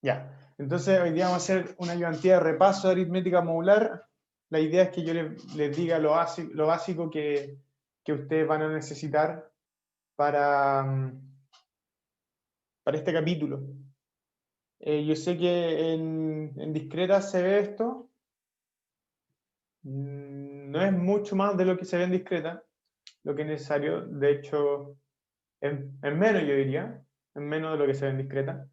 Ya, entonces hoy día vamos a hacer una ayudantía de repaso de aritmética modular. La idea es que yo les diga lo básico que ustedes van a necesitar para este capítulo. Yo sé que en discreta se ve esto. No es mucho más de lo que se ve en discreta, lo que es necesario. De hecho, es menos, yo diría, es menos de lo que se ve en discreta.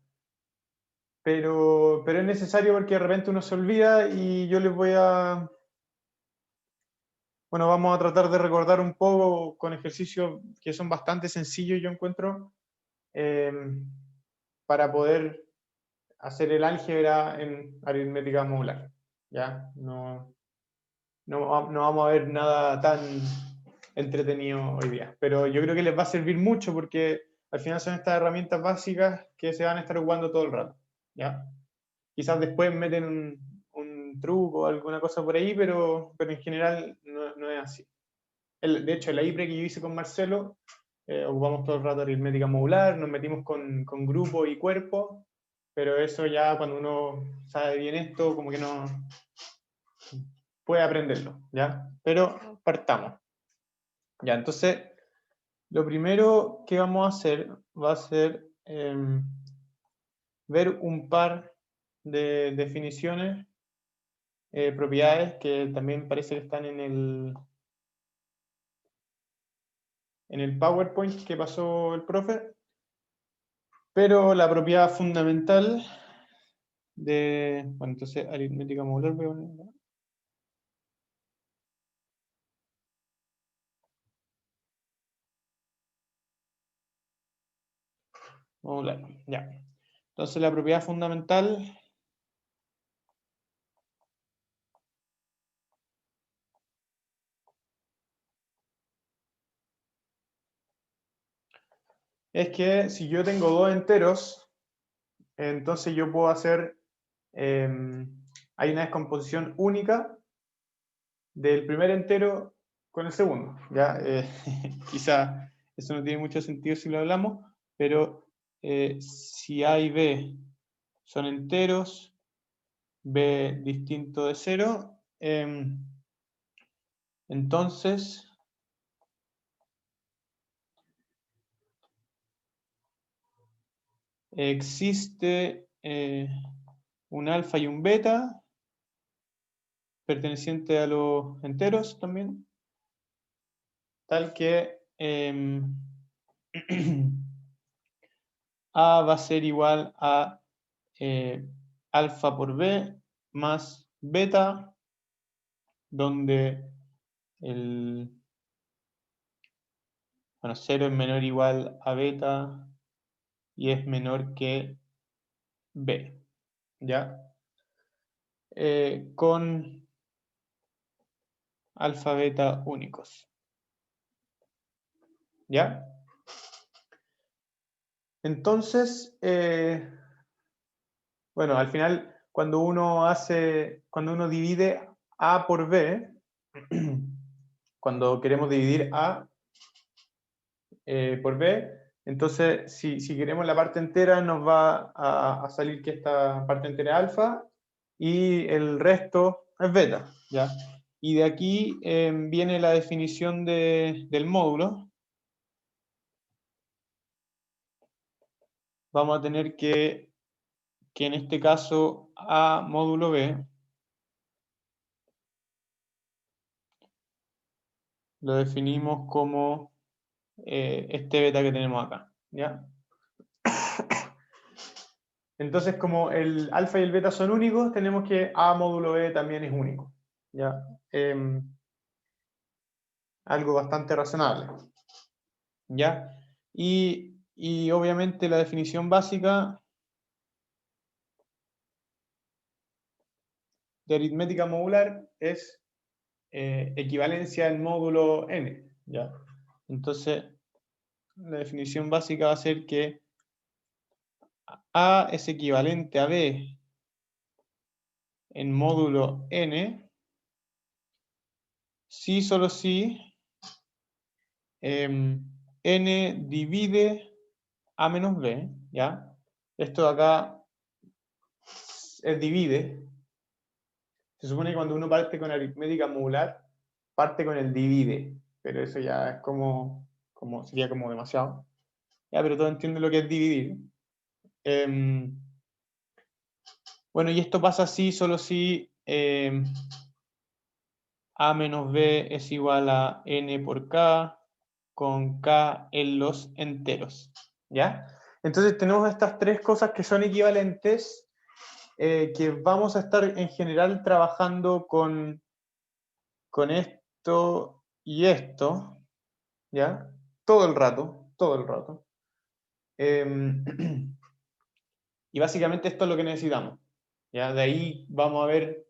Pero es necesario porque de repente uno se olvida y yo les voy a... Bueno, vamos a tratar de recordar un poco con ejercicios que son bastante sencillos, yo encuentro, eh, para poder hacer el álgebra en aritmética modular. ¿Ya? No vamos a ver nada tan entretenido hoy día, pero yo creo que les va a servir mucho porque al final son estas herramientas básicas que se van a estar ocupando todo el rato. ¿Ya? Quizás después meten un truco o alguna cosa por ahí, pero en general no es así. De hecho, en la IPRE que yo hice con Marcelo, ocupamos todo el rato aritmética modular, nos metimos con grupo y cuerpo, pero eso ya cuando uno sabe bien esto, como que no puede aprenderlo, ¿ya? Pero partamos. Ya, entonces, lo primero que vamos a hacer va a ser ver un par de definiciones, propiedades que también parece que están en el PowerPoint que pasó el profe. Pero la propiedad fundamental de... Bueno, entonces aritmética modular voy a poner acá. Modular, ya. Entonces la propiedad fundamental es que si yo tengo dos enteros, entonces yo puedo hacer... hay una descomposición única del primer entero con el segundo. ¿Ya? Quizá eso no tiene mucho sentido si lo hablamos, pero si A y B son enteros, B distinto de 0, entonces existe un alfa y un beta perteneciente a los enteros también, tal que A va a ser igual a alfa por B más beta, donde el 0 es menor o igual a beta y es menor que B, ¿ya? Con alfa beta únicos, ¿ya? Entonces, bueno, al final, cuando uno divide A por B, cuando queremos dividir A por B, entonces si queremos la parte entera nos va a salir que esta parte entera es alfa y el resto es beta, ¿ya? Y de aquí viene la definición del módulo. Vamos a tener que en este caso A módulo B lo definimos como este beta que tenemos acá, ¿ya? Entonces, como el alfa y el beta son únicos, tenemos que A módulo B también es único, ¿ya? Algo bastante razonable, ¿ya? Y obviamente la definición básica de aritmética modular es equivalencia en módulo n, ¿ya? Entonces, la definición básica va a ser que A es equivalente a B en módulo n, si solo si n divide A menos B, ¿ya? Esto de acá divide. Se supone que cuando uno parte con aritmética modular, parte con el divide, pero eso ya es sería como demasiado. Ya, pero todos entienden lo que es dividir. Bueno, y esto pasa así solo si A menos B es igual a N por K, con K en los enteros. ¿Ya? Entonces tenemos estas tres cosas que son equivalentes, que vamos a estar en general trabajando con esto y esto, ¿ya? Todo el rato, todo el rato. Y básicamente esto es lo que necesitamos. ¿Ya? De ahí vamos a ver,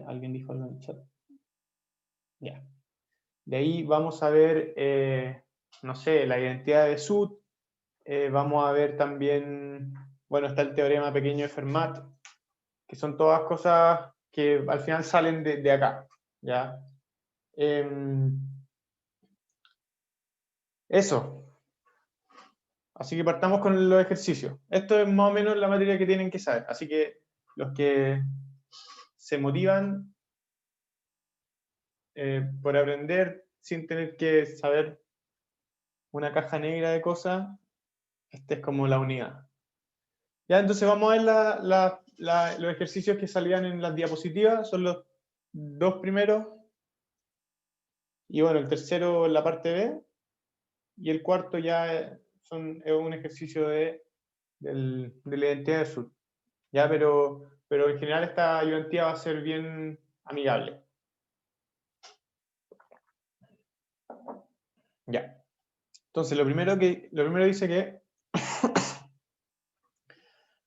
alguien dijo algo en el chat. Ya. De ahí vamos a ver, no sé, la identidad de Sud. Vamos a ver también, bueno, está el teorema pequeño de Fermat, que son todas cosas que al final salen de acá. ¿Ya? Eso. Así que partamos con los ejercicios. Esto es más o menos la materia que tienen que saber. Así que los que se motivan por aprender sin tener que saber una caja negra de cosas, esta es como la unidad. Ya, entonces vamos a ver los ejercicios que salían en las diapositivas. Son los dos primeros. Y bueno, el tercero en la parte B. Y el cuarto ya es un ejercicio de la identidad de Sud. Ya, pero en general esta ayudantía va a ser bien amigable. Ya. Entonces, lo primero dice que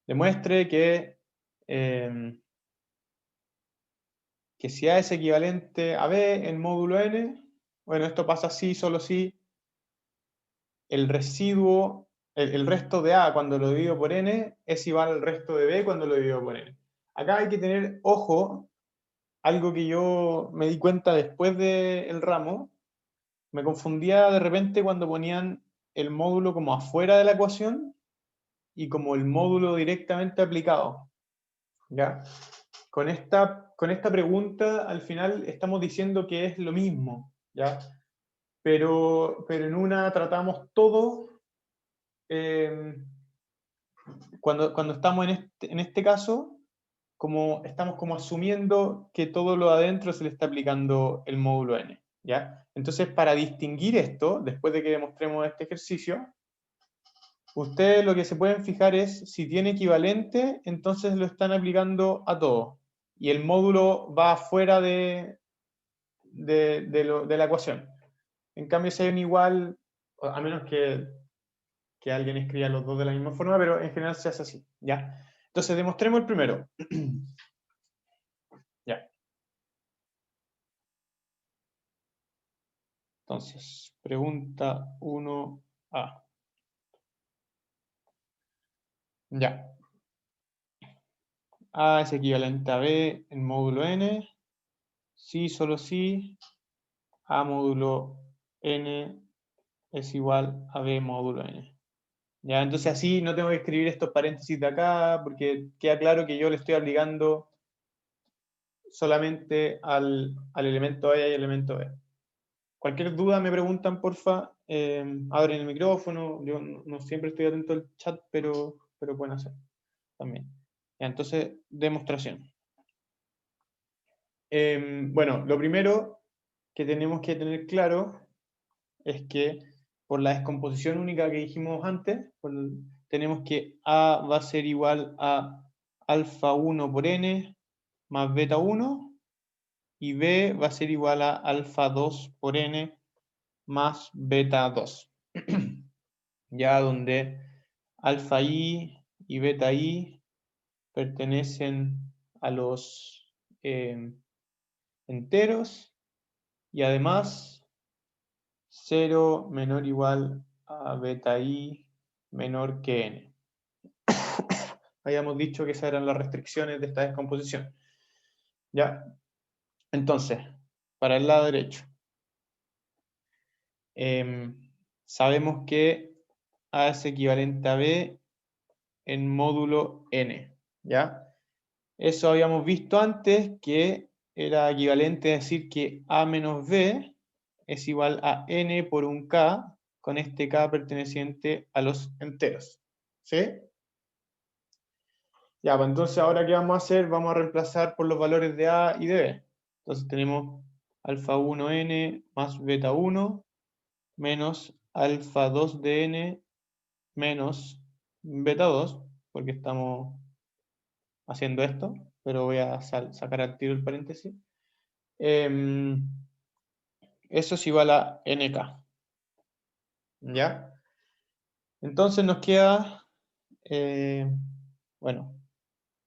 demuestre que si A es equivalente a B en módulo n, bueno, esto pasa así, solo si el residuo, el resto de A cuando lo divido por n es igual al resto de B cuando lo divido por n. Acá hay que tener ojo, algo que yo me di cuenta después del ramo, me confundía de repente cuando ponían el módulo como afuera de la ecuación y como el módulo directamente aplicado. ¿Ya? Con esta pregunta al final estamos diciendo que es lo mismo, ¿ya? Pero en una tratamos todo, cuando estamos en este caso, estamos como asumiendo que todo lo adentro se le está aplicando el módulo n, ¿ya? Entonces, para distinguir esto, después de que demostremos este ejercicio, ustedes lo que se pueden fijar es si tiene equivalente, entonces lo están aplicando a todo. Y el módulo va fuera de la ecuación. En cambio, si hay un igual, a menos que alguien escriba los dos de la misma forma, pero en general se hace así. ¿Ya? Entonces, demostremos el primero. Ya. Entonces, pregunta 1A. Ya. A es equivalente a B en módulo n. Sí, solo sí. A módulo n es igual a B módulo n. Ya, entonces así no tengo que escribir estos paréntesis de acá, porque queda claro que yo le estoy aplicando solamente al elemento A y al elemento B. Cualquier duda me preguntan, porfa, abren el micrófono. Yo no siempre estoy atento al chat, pero pueden hacer también. Ya, entonces, demostración. Bueno, lo primero que tenemos que tener claro es que por la descomposición única que dijimos antes, tenemos que A va a ser igual a alfa 1 por n más beta 1, y B va a ser igual a alfa 2 por n más beta 2. Ya donde alfa i y beta i pertenecen a los enteros, y además 0 menor o igual a beta i menor que n. Habíamos dicho que esas eran las restricciones de esta descomposición. ¿Ya? Entonces, para el lado derecho, sabemos que A es equivalente a B en módulo n. ¿Ya? Eso habíamos visto antes que era equivalente a decir que A menos B es igual a N por un K, con este K perteneciente a los enteros. ¿Sí? Ya, pues entonces ahora ¿qué vamos a hacer? Vamos a reemplazar por los valores de A y de B. Entonces tenemos alfa 1n más beta 1 menos alfa 2 de n menos beta 2, porque estamos haciendo esto, pero voy a sacar al tiro el paréntesis. Eso es igual a nk. ¿Ya? Entonces nos queda, bueno,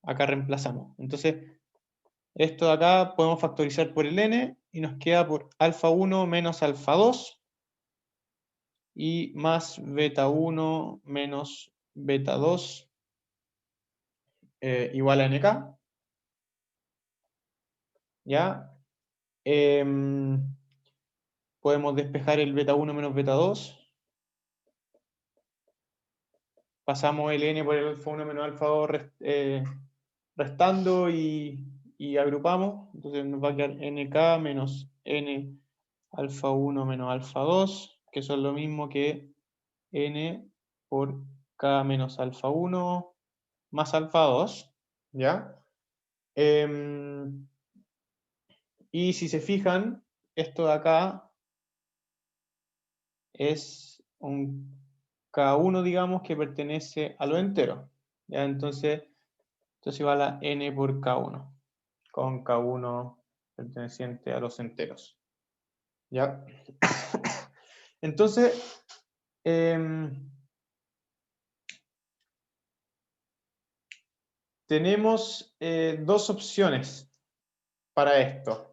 acá reemplazamos. Entonces, esto de acá podemos factorizar por el n y nos queda por alfa 1 menos alfa 2 y más beta 1 menos beta 2 igual a nk. ¿Ya? Podemos despejar el beta 1 menos beta 2. Pasamos el n por el alfa 1 menos alfa 2 restando y agrupamos. Entonces nos va a quedar nk menos n alfa 1 menos alfa 2, que son lo mismo que n por k menos alfa 1 más alfa 2. ¿Ya? Y si se fijan, esto de acá es un K1, digamos, que pertenece a lo entero. ¿Ya? Entonces igual a n por K1, con K1 perteneciente a los enteros. ¿Ya? Entonces, tenemos dos opciones para esto.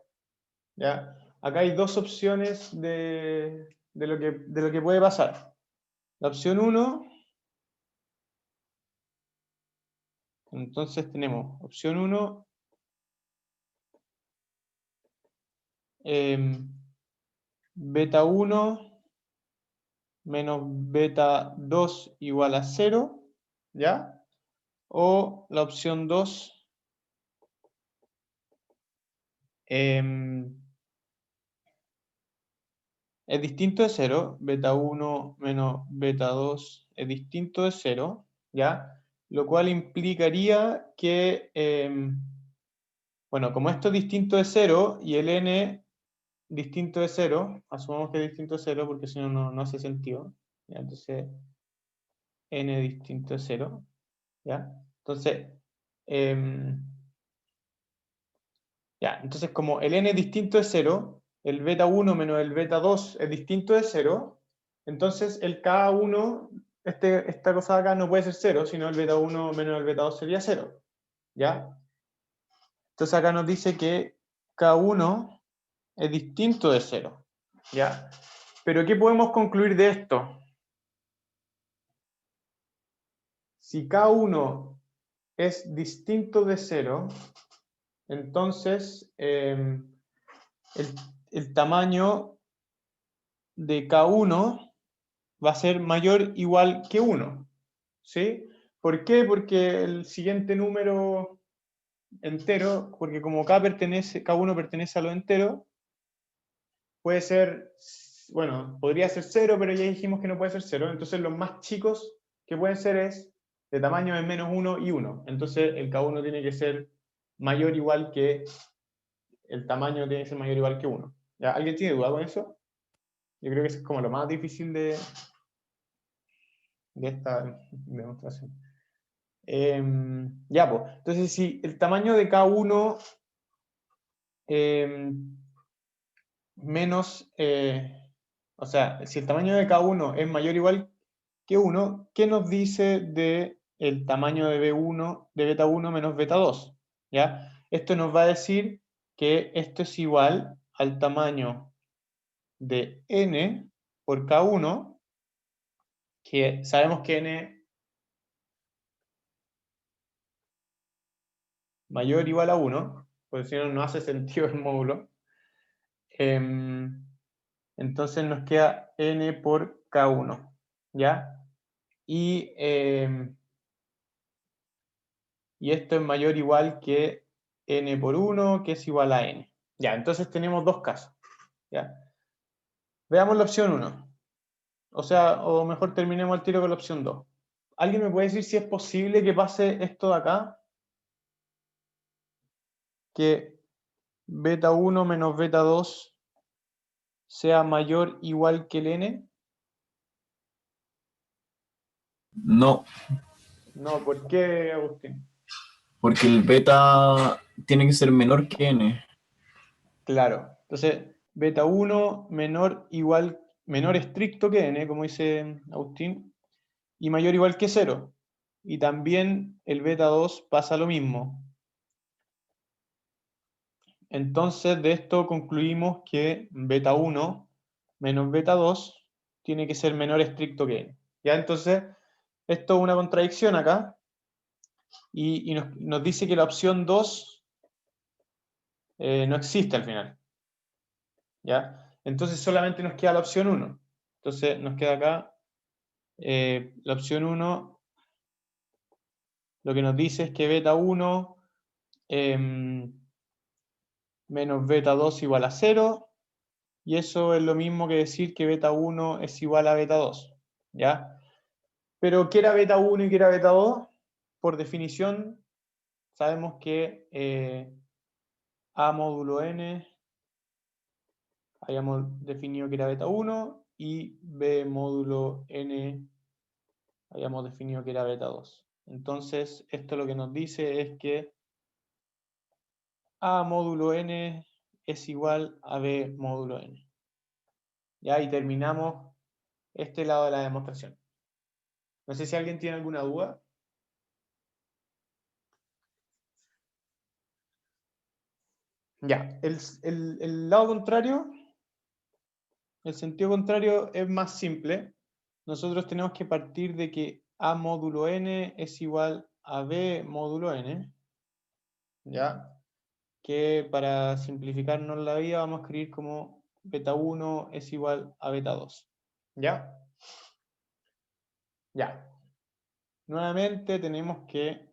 ¿Ya? Acá hay dos opciones de lo que puede pasar. La opción 1, entonces tenemos opción 1, beta 1 menos beta 2 igual a 0, ¿ya? O la opción 2, es distinto de 0, beta 1 menos beta 2 es distinto de 0, ¿ya? Lo cual implicaría que, bueno, como esto es distinto de 0 y el n distinto de 0, asumamos que es distinto de 0 porque si no, no hace sentido, ¿ya? Entonces, n distinto de 0, ¿ya? Entonces, ya, entonces como el n es distinto de 0, el beta 1 menos el beta 2 es distinto de 0, entonces el K1, esta cosa de acá no puede ser 0, sino el beta 1 menos el beta 2 sería 0. ¿Ya? Entonces acá nos dice que K1 es distinto de 0. ¿Ya? Pero ¿qué podemos concluir de esto? Si K1 es distinto de 0, entonces el tamaño de K1 va a ser mayor o igual que 1. ¿Sí? ¿Por qué? Porque el siguiente número entero, porque como K1 pertenece a lo entero, puede ser, bueno, podría ser 0, pero ya dijimos que no puede ser 0. Entonces los más chicos que pueden ser es de tamaño de menos 1 y 1. Entonces el K1 tiene que ser mayor o igual que, el tamaño tiene que ser mayor o igual que 1. ¿Ya? ¿Alguien tiene duda con eso? Yo creo que eso es como lo más difícil de esta demostración. Ya, pues. Entonces, si el tamaño de K1 menos, o sea, si el tamaño de K1 es mayor o igual que 1, ¿qué nos dice de el tamaño de B1, de beta 1 menos beta 2? ¿Ya? Esto nos va a decir que esto es igual al tamaño de n por K1, que sabemos que n mayor o igual a 1, porque si no, no hace sentido el módulo. Entonces nos queda n por K1, ¿ya? Y y esto es mayor o igual que n por 1, que es igual a n. Ya, entonces tenemos dos casos. ¿Ya? Veamos la opción 1. O sea, o mejor terminemos al tiro con la opción 2. ¿Alguien me puede decir si es posible que pase esto de acá? Que beta 1 menos beta 2 sea mayor o igual que el n. No, No, ¿por qué, Agustín? porque el beta tiene que ser menor que n. Claro. Entonces, beta 1 menor estricto que n, como dice Agustín, y mayor o igual que 0. Y también el beta 2 pasa lo mismo. Entonces, de esto concluimos que beta 1 menos beta 2 tiene que ser menor estricto que n. ¿Ya? Entonces, esto es una contradicción acá, y nos dice que la opción 2 no existe al final. ¿Ya? Entonces solamente nos queda la opción 1. Entonces nos queda acá la opción 1, lo que nos dice es que beta 1 menos beta 2 igual a 0, y eso es lo mismo que decir que beta 1 es igual a beta 2. ¿Ya? Pero ¿qué era beta 1 y qué era beta 2? Por definición, sabemos que A módulo n habíamos definido que era beta 1 y B módulo n habíamos definido que era beta 2. Entonces, esto lo que nos dice es que A módulo n es igual a B módulo n. Ya, y terminamos este lado de la demostración. No sé si alguien tiene alguna duda. Ya, el lado contrario, el sentido contrario es más simple. Nosotros tenemos que partir de que A módulo n es igual a B módulo n. ¿Ya? Que para simplificarnos la vida vamos a escribir como beta 1 es igual a beta 2. ¿Ya? Ya. Nuevamente tenemos que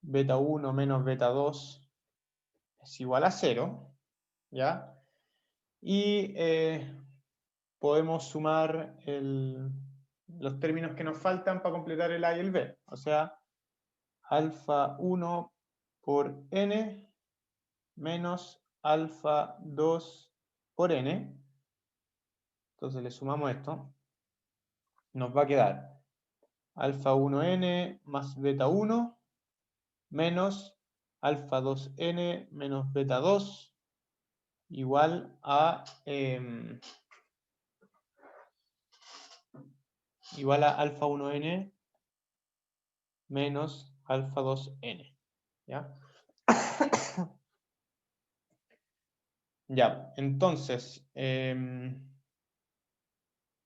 beta 1 menos beta 2 es igual a 0. ¿Ya? Y podemos sumar los términos que nos faltan para completar el A y el B. O sea, alfa 1 por n menos alfa 2 por n. Entonces le sumamos esto. Nos va a quedar alfa 1n más beta 1 menos alfa 2n menos beta 2 igual a alfa 1n menos alfa 2n. ¿Ya? Ya, entonces, ¿qué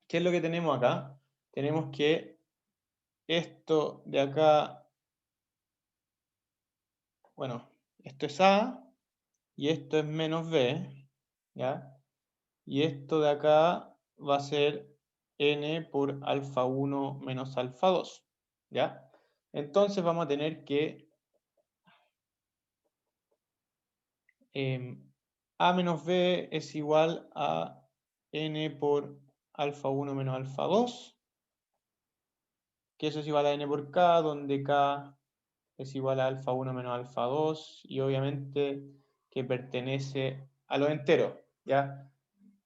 es lo que tenemos acá? Tenemos que esto de acá, bueno, esto es A y esto es menos B, ¿ya? Y esto de acá va a ser n por alfa 1 menos alfa 2, ¿ya? Entonces vamos a tener que A menos B es igual a n por alfa 1 menos alfa 2, que eso es igual a n por k, donde k es igual a alfa 1 menos alfa 2, y obviamente que pertenece a los enteros, ¿ya?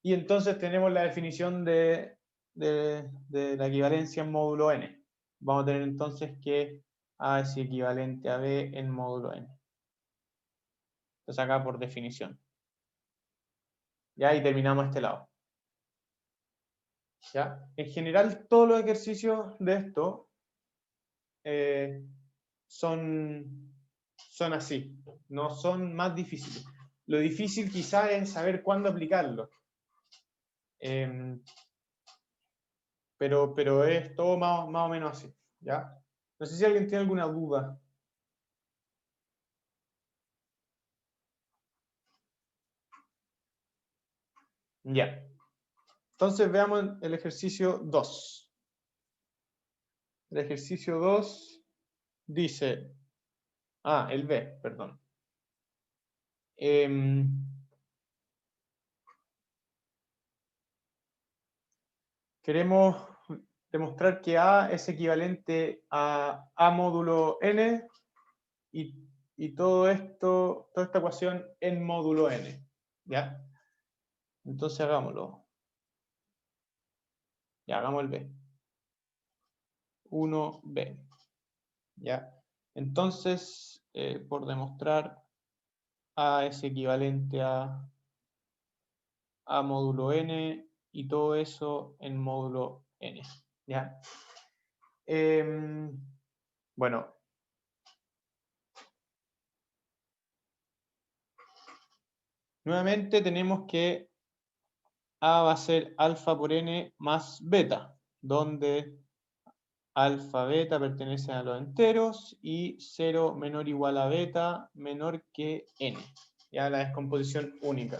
Y entonces tenemos la definición de la equivalencia en módulo n. Vamos a tener entonces que A es equivalente a B en módulo n. Entonces acá por definición. Ya, y terminamos este lado. ¿Ya? En general, todos los ejercicios de esto son así, no son más difíciles. Lo difícil quizás es saber cuándo aplicarlo. Pero es todo más o menos así. ¿Ya? No sé si alguien tiene alguna duda. Ya. Entonces veamos el ejercicio 2. El ejercicio 2 dice, el B, perdón. Queremos demostrar que A es equivalente a A módulo N y todo esto, toda esta ecuación en módulo N. ¿Ya? Entonces hagámoslo. Ya, hagamos el B. 1B. ¿Ya? Entonces, por demostrar A es equivalente a módulo N y todo eso en módulo N. ¿Ya? Bueno. Nuevamente tenemos que A va a ser alfa por N más beta, donde alfa beta pertenece a los enteros y 0 menor o igual a beta menor que N. Ya la descomposición única.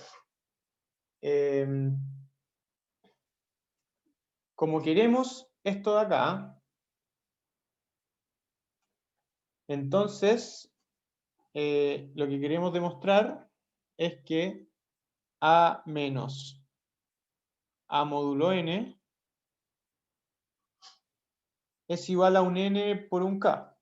Como queremos esto de acá, entonces lo que queremos demostrar es que A menos A módulo N es igual a un N por un K,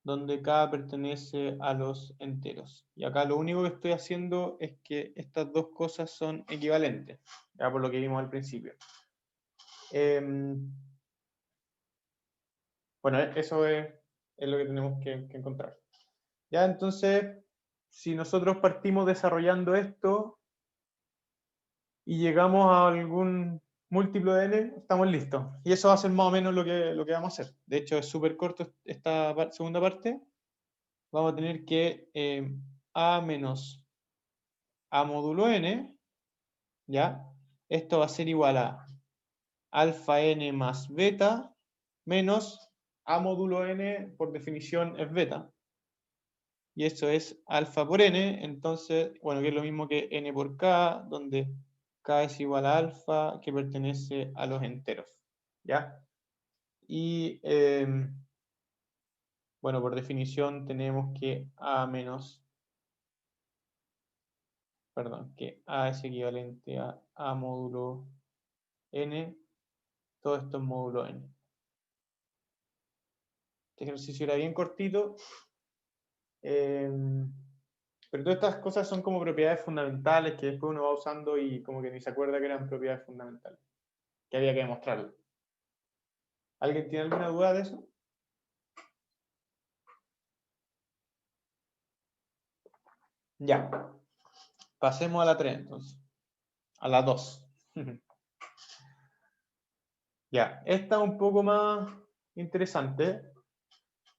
donde K pertenece a los enteros. Y acá lo único que estoy haciendo es que estas dos cosas son equivalentes, ya por lo que vimos al principio. Bueno, eso es lo que tenemos que encontrar. Ya, entonces, si nosotros partimos desarrollando esto y llegamos a algún múltiplo de n, estamos listos. Y eso va a ser más o menos lo que vamos a hacer. De hecho, es súper corto esta segunda parte. Vamos a tener que a menos a módulo n, ¿ya? Esto va a ser igual a alfa n más beta menos a módulo n, por definición, es beta. Y eso es alfa por n, entonces, bueno, que es lo mismo que n por k, donde k es igual a alfa, que pertenece a los enteros, ¿ya? Y, bueno, por definición tenemos que a menos, perdón, que a es equivalente a módulo n, todo esto es módulo n. Este ejercicio era bien cortito, pero todas estas cosas son como propiedades fundamentales que después uno va usando y como que ni se acuerda que eran propiedades fundamentales, que había que demostrarlo. ¿Alguien tiene alguna duda de eso? Ya. Pasemos a la 3 entonces. A la 2. Ya. Esta es un poco más interesante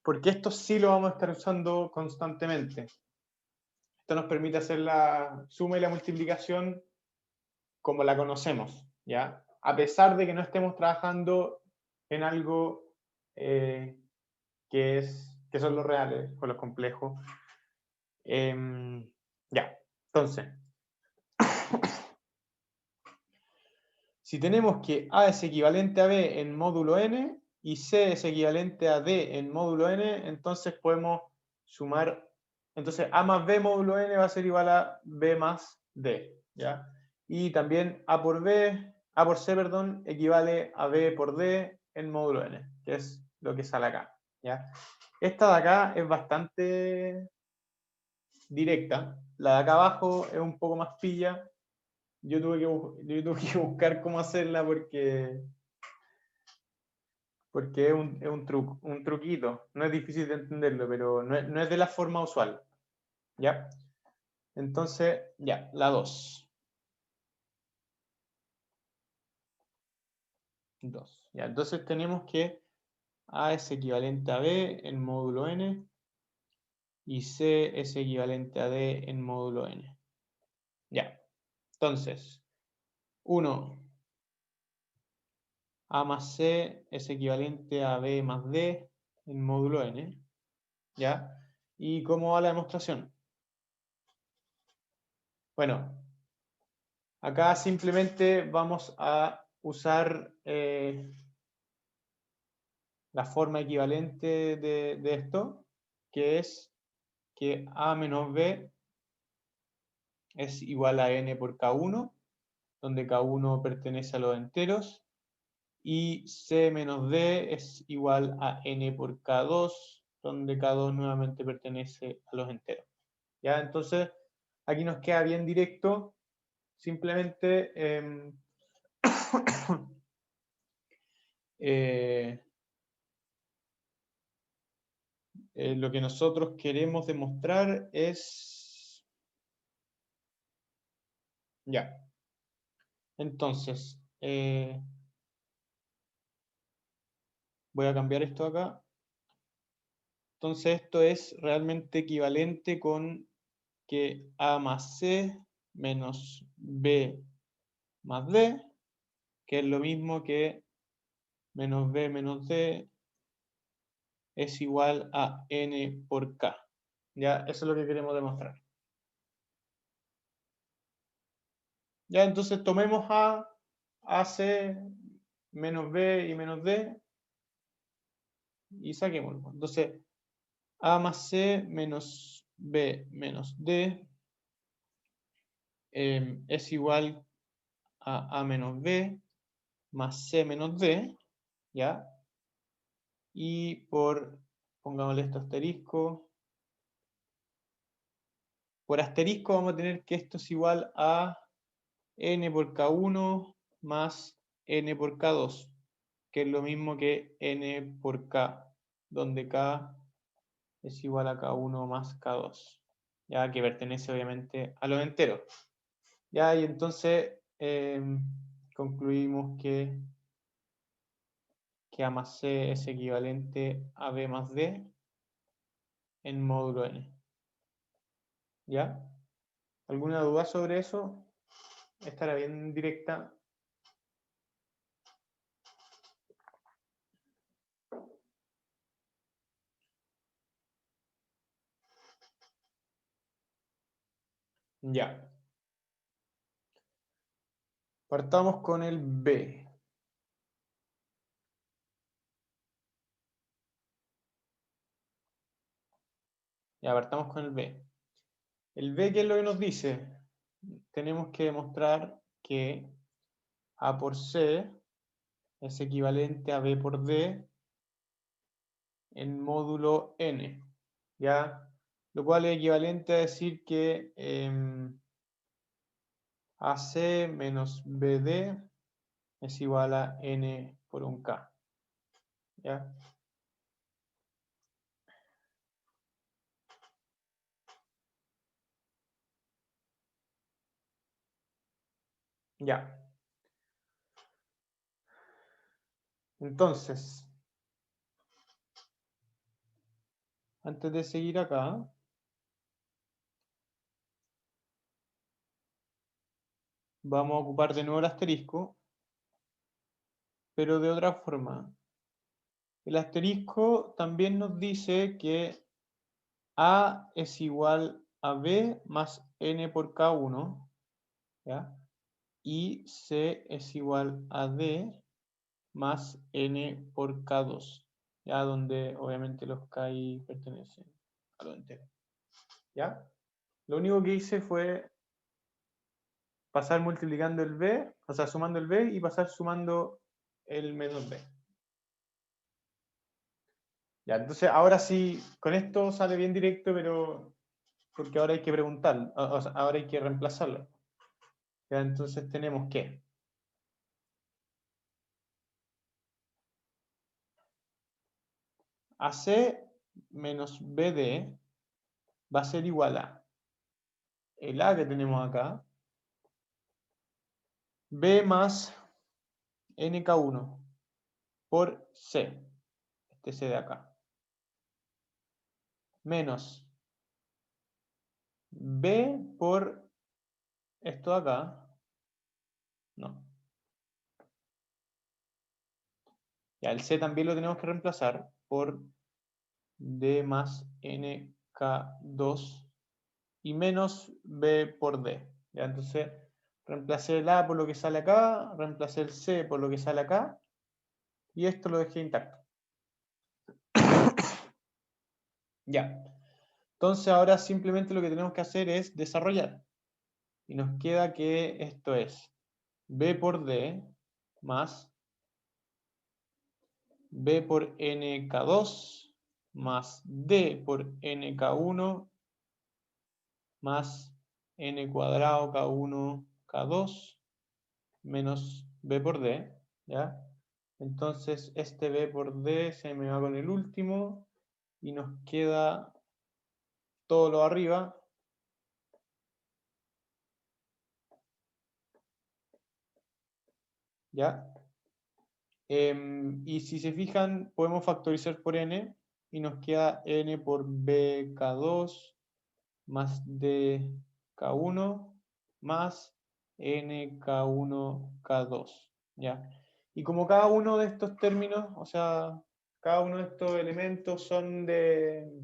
porque esto sí lo vamos a estar usando constantemente. Esto nos permite hacer la suma y la multiplicación como la conocemos, ¿ya? A pesar de que no estemos trabajando en algo que son los reales o los complejos. Ya, entonces, si tenemos que A es equivalente a B en módulo n y C es equivalente a D en módulo n, entonces podemos sumar, entonces A más B módulo n va a ser igual a B más D, ¿ya? Y también A por C, perdón, equivale a B por D en módulo n, que es lo que sale acá, ¿ya? Esta de acá es bastante directa, la de acá abajo es un poco más pilla. Yo tuve que buscar cómo hacerla porque es un truquito. No es difícil de entenderlo, pero no es de la forma usual. ¿Ya? Entonces, ya, la 2. 2. Ya, entonces tenemos que A es equivalente a B en módulo n y C es equivalente a D en módulo n. Ya. Entonces, 1. A más C es equivalente a B más D en módulo n. ¿Ya? ¿Y cómo va la demostración? Bueno, acá simplemente vamos a usar la forma equivalente de esto, que es que A menos B es igual a n por K1, donde K1 pertenece a los enteros, y C menos D es igual a n por K2, donde K2 nuevamente pertenece a los enteros. ¿Ya? Entonces, aquí nos queda bien directo, simplemente lo que nosotros queremos demostrar es... Ya. Entonces, voy a cambiar esto acá. Entonces, esto es realmente equivalente con que A más C menos B más D, que es lo mismo que menos B menos D es igual a N por K. Ya, eso es lo que queremos demostrar. Ya, entonces tomemos A, AC, menos B y menos D y saquémoslo. Entonces, A más C menos B menos D es igual a menos B más C menos D, ¿ya? Y pongámosle esto asterisco, por asterisco vamos a tener que esto es igual a n por K1 más n por K2, que es lo mismo que n por K, donde K es igual a K1 más K2, ya que pertenece obviamente a los enteros. Ya, y entonces concluimos que A más C es equivalente a B más D en módulo n. ¿Ya? ¿Alguna duda sobre eso? Estará bien directa. Ya. Partamos con el B. Ya, partamos con el B. El B, ¿qué es lo que nos dice? Tenemos que demostrar que A por C es equivalente a B por D en módulo n. ¿Ya? Lo cual es equivalente a decir que AC menos BD es igual a n por un K. ¿Ya? Ya. Entonces, antes de seguir acá, vamos a ocupar de nuevo el asterisco, pero de otra forma. El asterisco también nos dice que A es igual a B más n por K1, ¿ya? Y C es igual a D más n por K2, ¿ya? Donde obviamente los K pertenecen a lo entero, ¿ya? Lo único que hice fue pasar multiplicando el B, o sea, sumando el B y pasar sumando el menos B. Ya, entonces ahora sí, con esto sale bien directo, pero porque ahora hay que preguntar, o sea, ahora hay que reemplazarlo. Ya, entonces tenemos que AC menos BD va a ser igual a el A que tenemos acá, B más NK1 por C, este C de acá, menos B por esto de acá, no. Ya, el C también lo tenemos que reemplazar por D más NK2 y menos B por D. ¿Ya? Entonces, reemplacé el A por lo que sale acá, reemplacé el C por lo que sale acá, y esto lo dejé intacto. Ya. Entonces ahora simplemente lo que tenemos que hacer es desarrollar. Y nos queda que esto es b por d más b por nk2 más d por nk1 más n cuadrado k1, k2 menos b por d, ¿ya? Entonces este b por d se me va con el último y nos queda todo lo arriba. ¿Ya? Y si se fijan, podemos factorizar por n y nos queda n por bk2 más dk1 más nk1k2. ¿Ya? Y como cada uno de estos términos, o sea, cada uno de estos elementos son de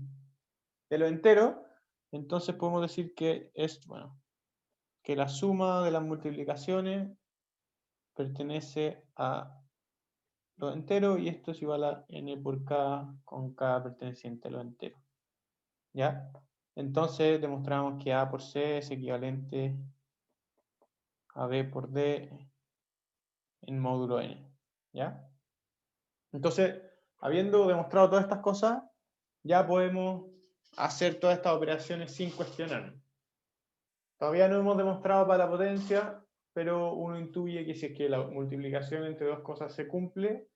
lo entero, entonces podemos decir que es, bueno, que la suma de las multiplicaciones pertenece a lo entero y esto es igual a n por k con k perteneciente a lo entero. ¿Ya? Entonces demostramos que a por c es equivalente a b por d en módulo n. ¿Ya? Entonces, habiendo demostrado todas estas cosas, ya podemos hacer todas estas operaciones sin cuestionarnos. Todavía no hemos demostrado para la potencia, pero uno intuye que si es que la multiplicación entre dos cosas se cumple,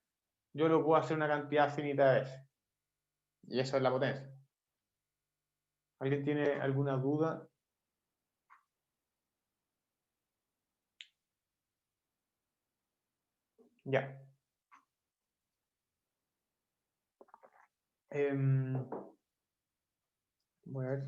yo lo puedo hacer una cantidad finita de veces. Y eso es la potencia. ¿Alguien tiene alguna duda? Ya. Voy a ver.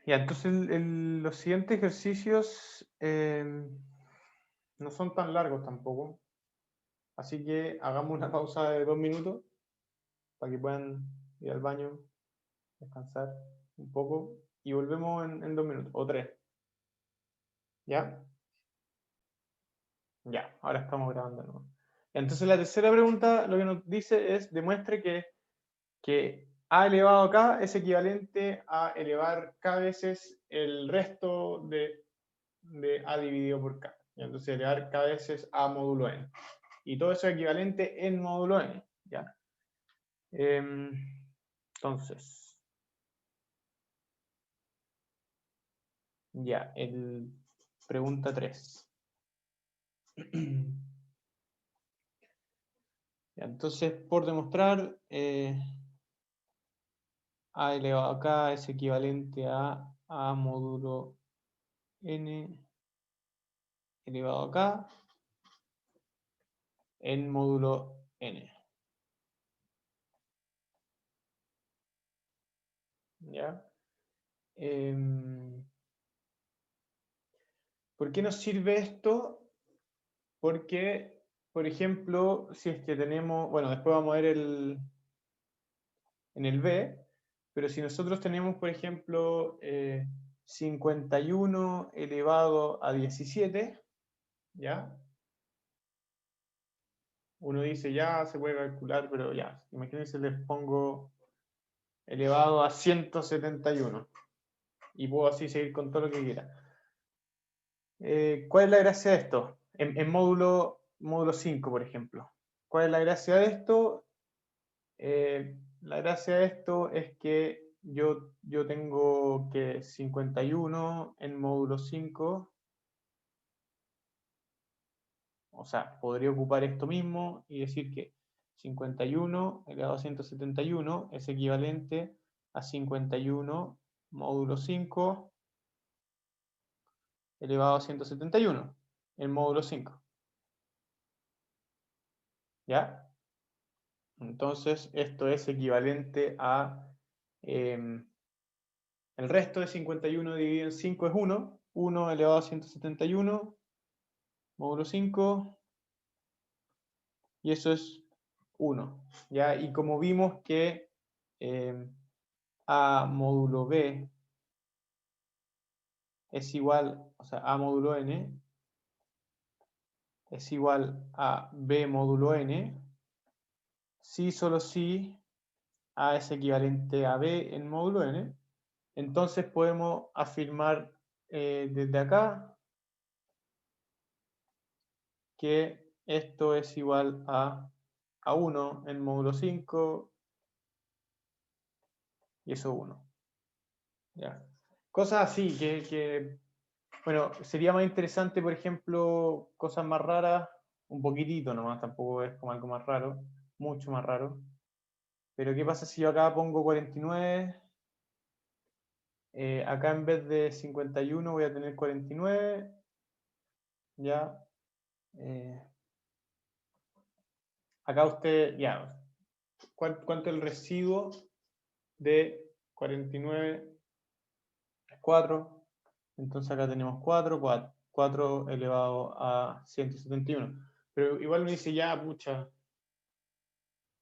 Ya, entonces los siguientes ejercicios no son tan largos tampoco. Así que hagamos una pausa de 2 minutos para que puedan ir al baño, descansar un poco y volvemos en 2 minutos o 3. ¿Ya? Ya, ahora estamos grabando de nuevo. Entonces la tercera pregunta lo que nos dice es, demuestre que a elevado a k es equivalente a elevar k veces el resto de a dividido por k. ¿Ya? Entonces elevar k veces a módulo n. Y todo eso es equivalente en módulo n. ¿Ya? Entonces, ya, pregunta 3. Entonces, por demostrar, a elevado a k es equivalente a módulo n elevado a k en módulo n. ¿Ya? ¿Por qué nos sirve esto? Porque, por ejemplo, si es que tenemos, bueno, después vamos a ver en el B, pero si nosotros tenemos, por ejemplo, 51 elevado a 17, ¿ya? Uno dice, ya se puede calcular, pero ya, imagínense, les pongo elevado a 171 y puedo así seguir con todo lo que quiera. ¿Cuál es la gracia de esto? En módulo 5, por ejemplo. ¿Cuál es la gracia de esto? La gracia de esto es que yo tengo que 51 en módulo 5, o sea, podría ocupar esto mismo y decir que 51 elevado a 171 es equivalente a 51 módulo 5 elevado a 171 en módulo 5. ¿Ya? Entonces, esto es equivalente a el resto de 51 dividido en 5 es 1. 1 elevado a 171, módulo 5, y eso es 1. ¿Ya? Y como vimos que a módulo b es igual, o sea, a módulo n es igual a B módulo n, si solo si A es equivalente a B en módulo n, entonces podemos afirmar desde acá que esto es igual a 1 en módulo 5 y eso 1. ¿Ya? Cosas así bueno, sería más interesante, por ejemplo, cosas más raras, un poquitito nomás, tampoco es como algo más raro, mucho más raro. Pero ¿qué pasa si yo acá pongo 49? Acá en vez de 51 voy a tener 49, ya. Acá usted, ya, ¿cuánto es el residuo de 49? 4. Entonces acá tenemos 4 elevado a 171. Pero igual me dice ya, pucha,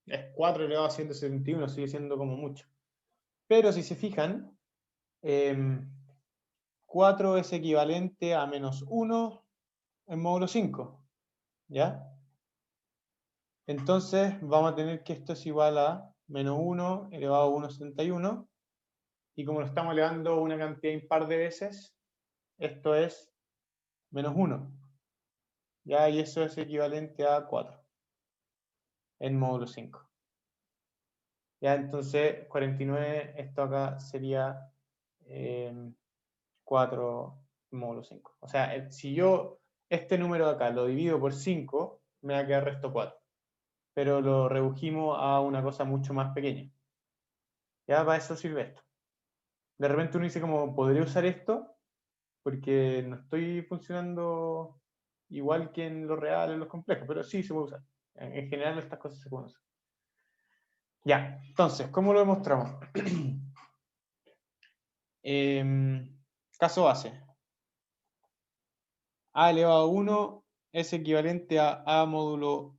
es 4 elevado a 171, sigue siendo como mucho. Pero si se fijan, 4 es equivalente a menos 1 en módulo 5. ¿Ya? Entonces vamos a tener que esto es igual a menos 1 elevado a 1,71. Y como lo estamos elevando una cantidad impar de veces, esto es menos 1. ¿Ya? Y eso es equivalente a 4 en módulo 5. ¿Ya? Entonces 49, esto acá sería 4 en módulo 5. O sea, si yo este número de acá lo divido por 5, me va a quedar resto 4. Pero lo redujimos a una cosa mucho más pequeña. Ya, para eso sirve esto. De repente uno dice como, ¿podría usar esto? Porque no estoy funcionando igual que en lo real, en los complejos, pero sí se puede usar. En general estas cosas se pueden usar. Ya, entonces, ¿cómo lo demostramos? Caso base. A elevado a 1 es equivalente a A módulo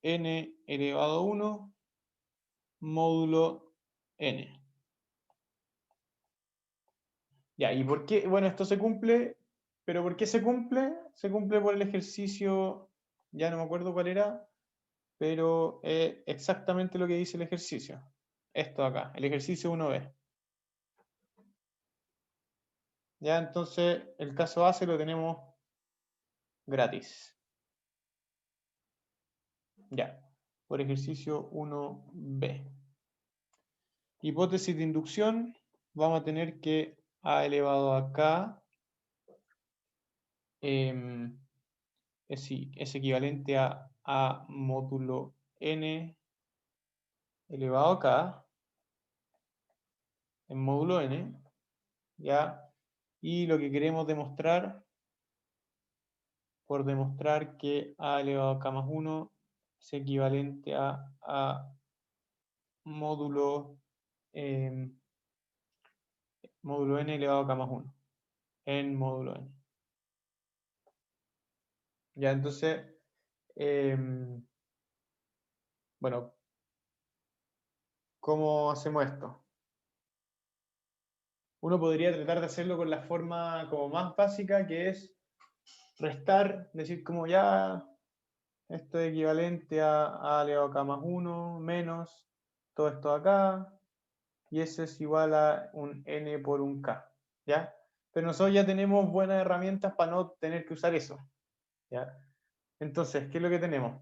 n elevado a 1 módulo n. Ya, ¿y por qué? Bueno, esto se cumple, pero ¿por qué se cumple? Se cumple por el ejercicio, ya no me acuerdo cuál era, pero exactamente lo que dice el ejercicio. Esto acá, el ejercicio 1b. Ya, entonces el caso base lo tenemos gratis. Ya, por ejercicio 1b. Hipótesis de inducción, vamos a tener que A elevado a K es equivalente a A módulo N elevado a K en módulo N, ¿ya? Y lo que queremos demostrar, por demostrar que A elevado a K más 1 es equivalente a módulo, módulo N elevado a K más 1 en módulo N. Ya, entonces, bueno, ¿cómo hacemos esto? Uno podría tratar de hacerlo con la forma como más básica, que es restar, decir como ya, esto es equivalente a elevado a K más 1 menos todo esto acá, y eso es igual a un N por un K, ¿ya? Pero nosotros ya tenemos buenas herramientas para no tener que usar eso, ¿ya? Entonces, ¿qué es lo que tenemos?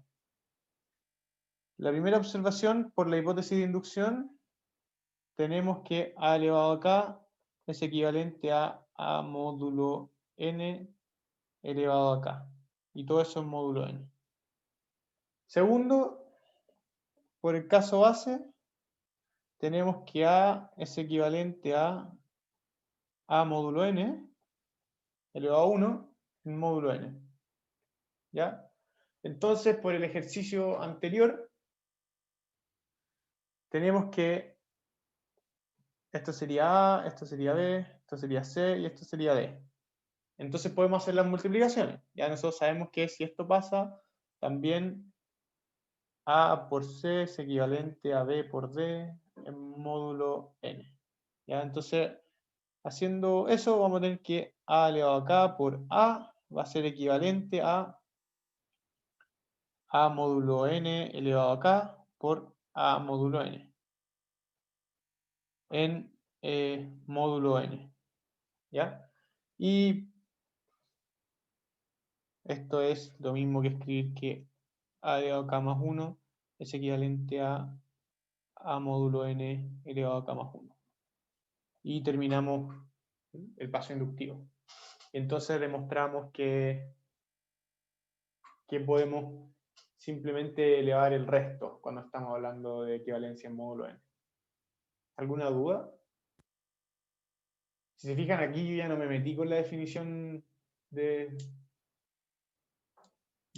La primera observación, por la hipótesis de inducción, tenemos que A elevado a K es equivalente a A módulo N elevado a K. Y todo eso en módulo N. Segundo, por el caso base, tenemos que A es equivalente a A módulo N elevado a 1 en módulo N. ¿Ya? Entonces, por el ejercicio anterior, tenemos que esto sería A, esto sería B, esto sería C y esto sería D. Entonces podemos hacer las multiplicaciones. Ya nosotros sabemos que si esto pasa, también A por C es equivalente a B por D en módulo N. ¿Ya? Entonces, haciendo eso, vamos a tener que A elevado a K por A va a ser equivalente a a módulo n elevado a k por a módulo n. En módulo n. ¿Ya? Y esto es lo mismo que escribir que a elevado a k más 1 es equivalente a módulo n elevado a k más 1. Y terminamos el paso inductivo. Entonces demostramos que podemos simplemente elevar el resto cuando estamos hablando de equivalencia en módulo n. ¿Alguna duda? Si se fijan aquí, yo ya no me metí con la definición de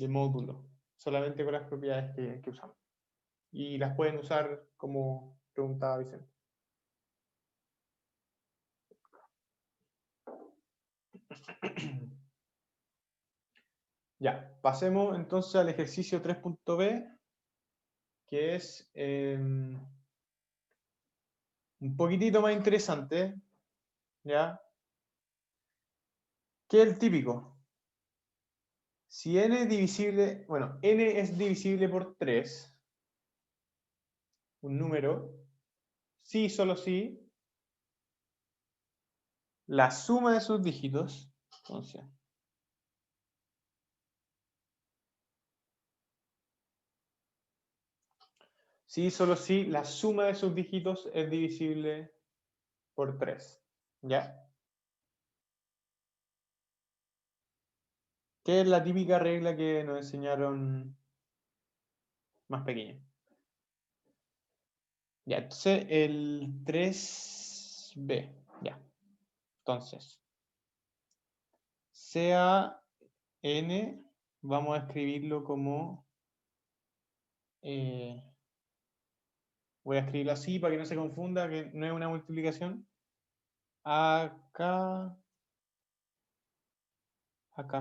módulo, solamente con las propiedades que usamos. Y las pueden usar como preguntaba Vicente. Ya, pasemos entonces al ejercicio 3.b, que es un poquitito más interesante, ¿ya? Que el típico. Si n es divisible, bueno, n es divisible por 3, un número, sí, solo sí, la suma de sus dígitos, entonces, sí, solo sí, la suma de sus dígitos es divisible por 3, ¿ya? ¿Qué es la típica regla que nos enseñaron más pequeña? Ya, entonces el 3b, ya. Entonces, sea n, vamos a escribirlo como, voy a escribirlo así para que no se confunda, que no es una multiplicación. Acá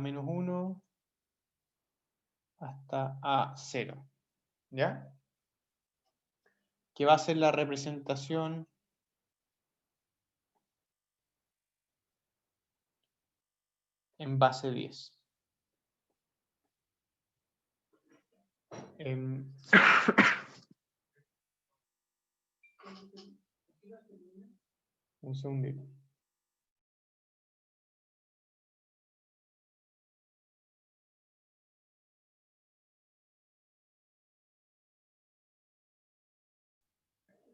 menos 1 hasta A0, ¿ya? Que va a ser la representación en base 10. Un segundito.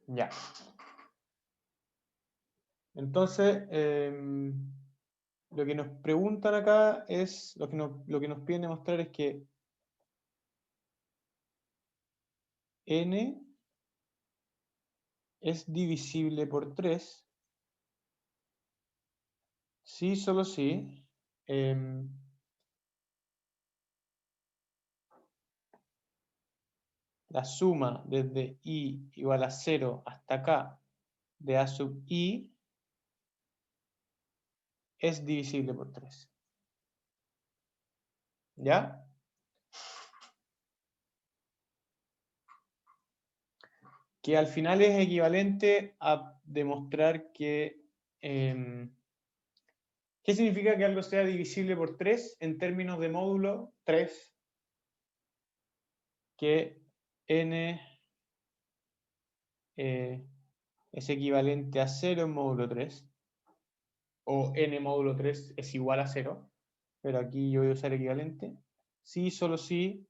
Ya. Entonces, lo que nos preguntan acá es, lo que nos piden demostrar es que n es divisible por 3, sí, solo sí, la suma desde i igual a 0 hasta acá de a sub i es divisible por 3. ¿Ya? Que al final es equivalente a demostrar que... ¿qué significa que algo sea divisible por 3 en términos de módulo 3? Que n es equivalente a 0 en módulo 3, o n módulo 3 es igual a 0, pero aquí yo voy a usar equivalente. Sí, solo sí,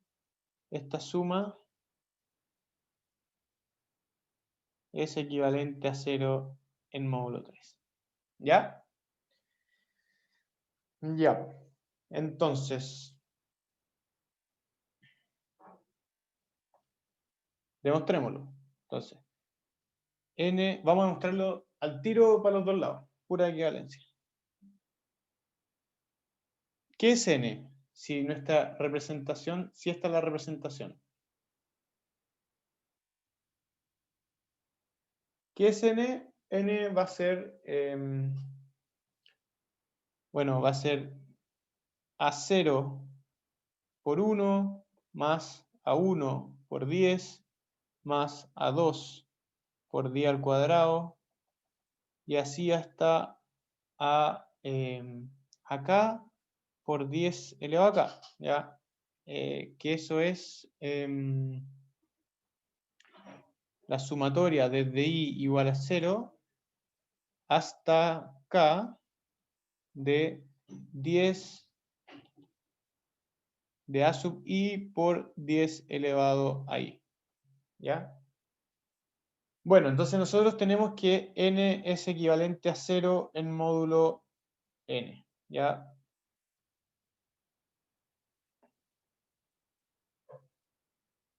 esta suma es equivalente a 0 en módulo 3. ¿Ya? Ya. Entonces, demostrémoslo. Entonces, n, vamos a mostrarlo al tiro para los dos lados, pura equivalencia. ¿Qué es n? Si nuestra representación, si esta es la representación. ¿Qué es n? N va a ser, bueno, va a ser a0 por 1 más a1 por 10 más a2 por 10 al cuadrado y así hasta a acá por 10 elevado a acá, ¿ya? que eso es la sumatoria desde i igual a 0 hasta k de 10 de a sub i por 10 elevado a i. ¿Ya? Bueno, entonces nosotros tenemos que n es equivalente a 0 en módulo n. ¿Ya?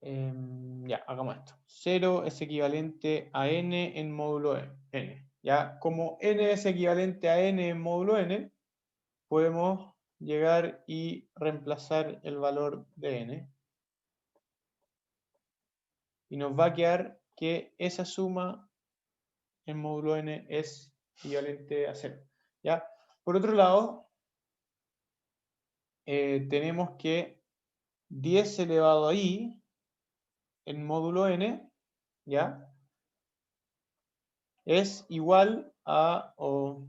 Ya, hagamos esto. 0 es equivalente a n en módulo n. ¿Ya? Como n es equivalente a n en módulo n, podemos llegar y reemplazar el valor de n. Y nos va a quedar que esa suma en módulo n es equivalente a 0. ¿Ya? Por otro lado, tenemos que 10 elevado a i en módulo n, ¿ya? Es igual a, o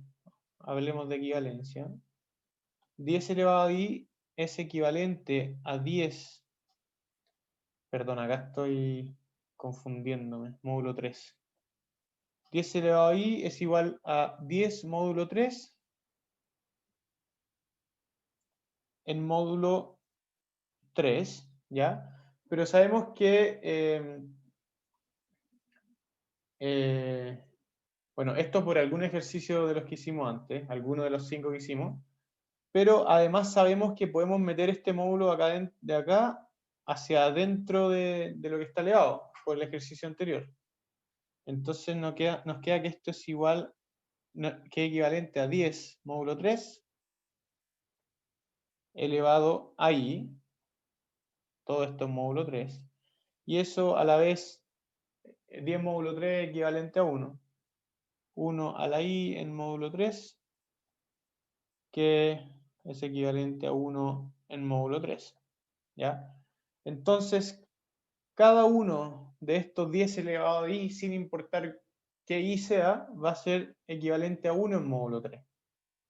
hablemos de equivalencia, 10 elevado a i es equivalente a 10, perdón, acá estoy confundiéndome, módulo 3. 10 elevado a i es igual a 10 módulo 3 en módulo 3, ¿ya? Pero sabemos que, bueno, esto por algún ejercicio de los que hicimos antes, alguno de los 5 que hicimos, pero además sabemos que podemos meter este módulo acá de acá hacia adentro de lo que está elevado por el ejercicio anterior. Entonces nos queda que esto es igual, que es equivalente a 10 módulo 3 elevado a i, todo esto es módulo 3, y eso a la vez, 10 módulo 3 equivalente a 1. 1 a la i en módulo 3, que es equivalente a 1 en módulo 3. ¿Ya? Entonces, cada uno de estos 10 elevado a i, sin importar qué i sea, va a ser equivalente a 1 en módulo 3.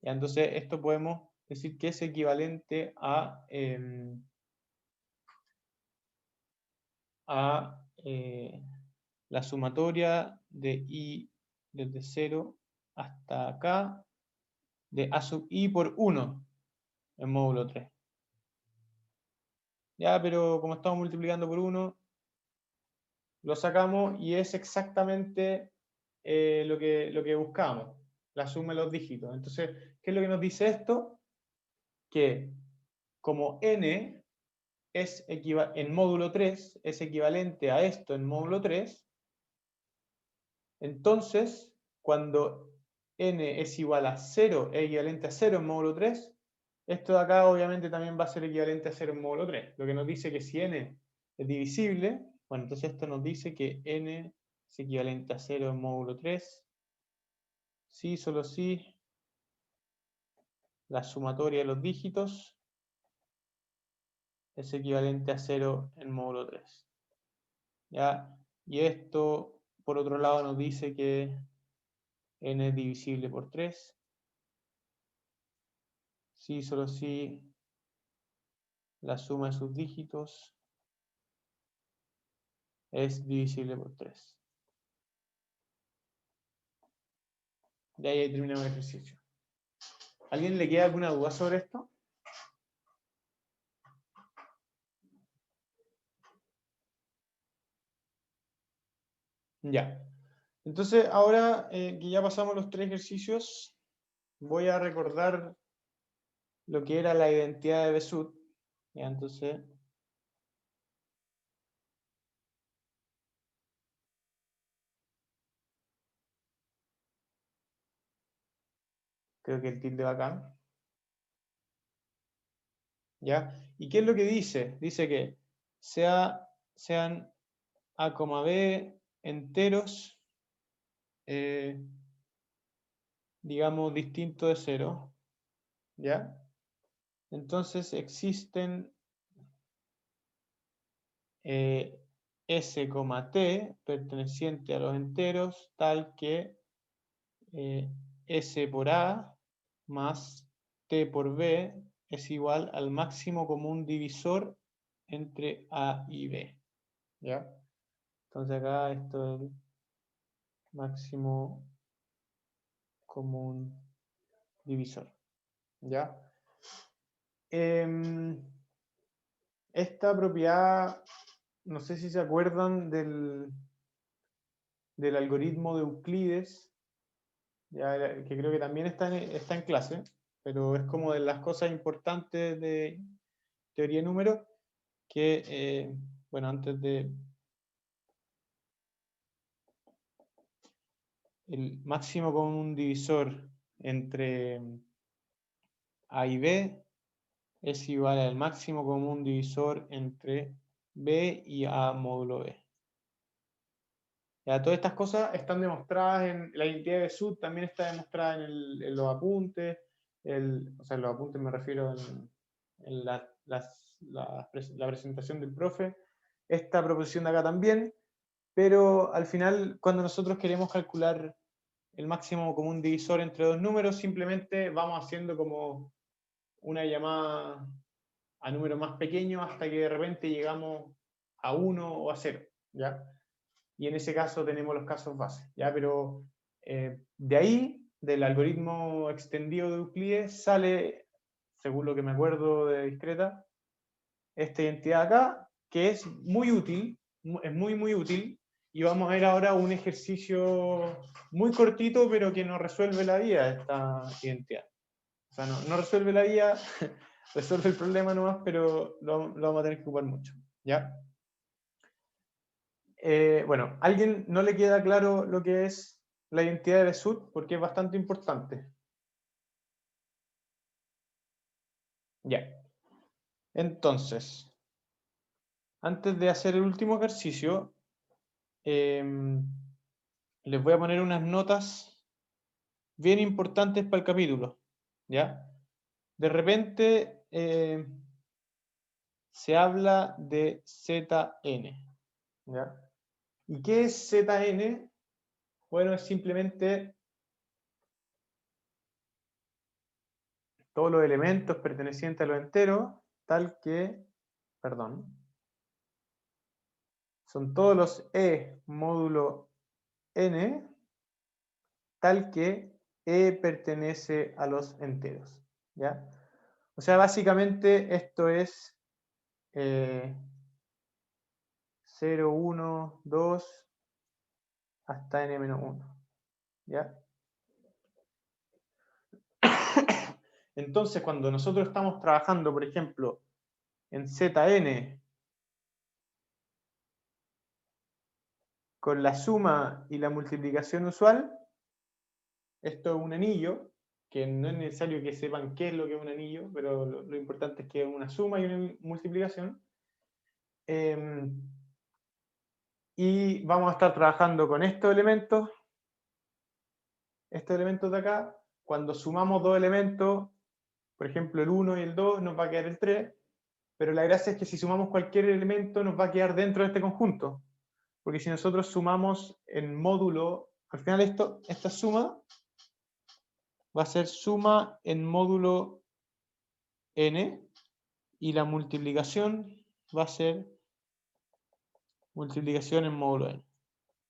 ¿Ya? Entonces, esto podemos decir que es equivalente a la sumatoria de i desde 0 hasta acá de a sub i por 1 en módulo 3. Ya, pero como estamos multiplicando por 1, lo sacamos y es exactamente lo que buscamos, la suma de los dígitos. Entonces, ¿qué es lo que nos dice esto? Que como n es en módulo 3 es equivalente a esto en módulo 3, entonces, cuando n es igual a 0, es equivalente a 0 en módulo 3, esto de acá obviamente también va a ser equivalente a 0 en módulo 3. Lo que nos dice que si n es divisible, bueno, entonces esto nos dice que n es equivalente a 0 en módulo 3. Sí, solo sí, la sumatoria de los dígitos es equivalente a 0 en módulo 3. ¿Ya? Y esto, por otro lado, nos dice que n es divisible por 3. Sí, solo sí, la suma de sus dígitos es divisible por 3. Ya ahí terminamos el ejercicio. ¿Alguien le queda alguna duda sobre esto? Ya. Entonces, ahora que ya pasamos los 3 ejercicios, voy a recordar lo que era la identidad de Besut. Ya, entonces, creo que el tilde va acá. ¿Ya? ¿Y qué es lo que dice? Dice que sean a, b enteros, digamos, distintos de 0. ¿Ya? Entonces existen S, T perteneciente a los enteros, tal que S por A más T por B es igual al máximo común divisor entre A y B. ¿Ya? Entonces acá esto es el máximo común divisor. ¿Ya? Esta propiedad, no sé si se acuerdan del algoritmo de Euclides, ya, que creo que también está en clase, pero es como de las cosas importantes de teoría de números, que, bueno, antes de el máximo común divisor entre A y B es igual al máximo común divisor entre B y A módulo B. Ya, todas estas cosas están demostradas en la identidad de Sud, también está demostrada en los apuntes, o sea, en los apuntes me refiero en la presentación del profe, esta proposición de acá también, pero al final cuando nosotros queremos calcular el máximo común divisor entre dos números, simplemente vamos haciendo como una llamada a números más pequeños hasta que de repente llegamos a 1 o a 0, ¿ya? Y en ese caso tenemos los casos base, ¿ya? Pero de ahí, del algoritmo extendido de Euclides, sale, según lo que me acuerdo de discreta, esta identidad acá, que es muy útil, es muy útil, y vamos a ver ahora un ejercicio muy cortito, pero que nos resuelve la vida, esta identidad. O sea, no resuelve la vida, resuelve el problema nomás, pero lo vamos a tener que ocupar mucho, ¿ya? Bueno, ¿a alguien no le queda claro lo que es la identidad de Sud? Porque es bastante importante. Ya. Entonces, antes de hacer el último ejercicio, les voy a poner unas notas bien importantes para el capítulo. ¿Ya? De repente se habla de Zn. ¿Ya? ¿Y qué es Zn? Bueno, es simplemente todos los elementos pertenecientes a los enteros, tal que, perdón, son todos los E módulo n, tal que E pertenece a los enteros. ¿Ya? O sea, básicamente esto es 0, 1, 2, hasta n-1. ¿Ya? Entonces, cuando nosotros estamos trabajando, por ejemplo, en Zn, con la suma y la multiplicación usual, esto es un anillo, que no es necesario que sepan qué es lo que es un anillo, pero lo importante es que es una suma y una multiplicación. Y vamos a estar trabajando con estos elementos de acá. Cuando sumamos dos elementos, por ejemplo el 1 y el 2, nos va a quedar el 3, pero la gracia es que si sumamos cualquier elemento nos va a quedar dentro de este conjunto, porque si nosotros sumamos en módulo, al final esta suma va a ser suma en módulo n, y la multiplicación va a ser multiplicación en módulo n.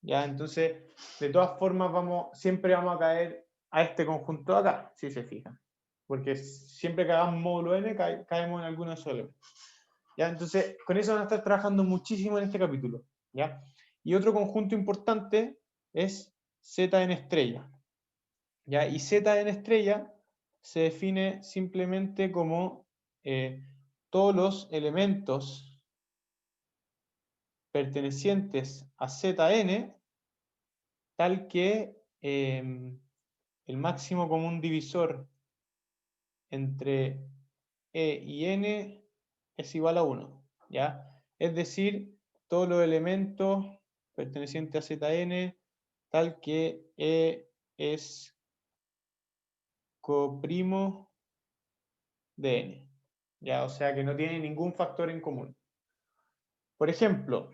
¿Ya? Entonces, de todas formas, siempre vamos a caer a este conjunto de acá, si se fijan. Porque siempre que hagamos módulo n, caemos en alguno de esos elementos. ¿Ya? Entonces, con eso van a estar trabajando muchísimo en este capítulo. ¿Ya? Y otro conjunto importante es Zn estrella. ¿Ya? Y Zn estrella se define simplemente como todos los elementos pertenecientes a Zn, tal que el máximo común divisor entre E y N es igual a 1, ¿ya? Es decir, todos los elementos pertenecientes a Zn, tal que E es coprimo de N, ¿ya? O sea que no tiene ningún factor en común. Por ejemplo,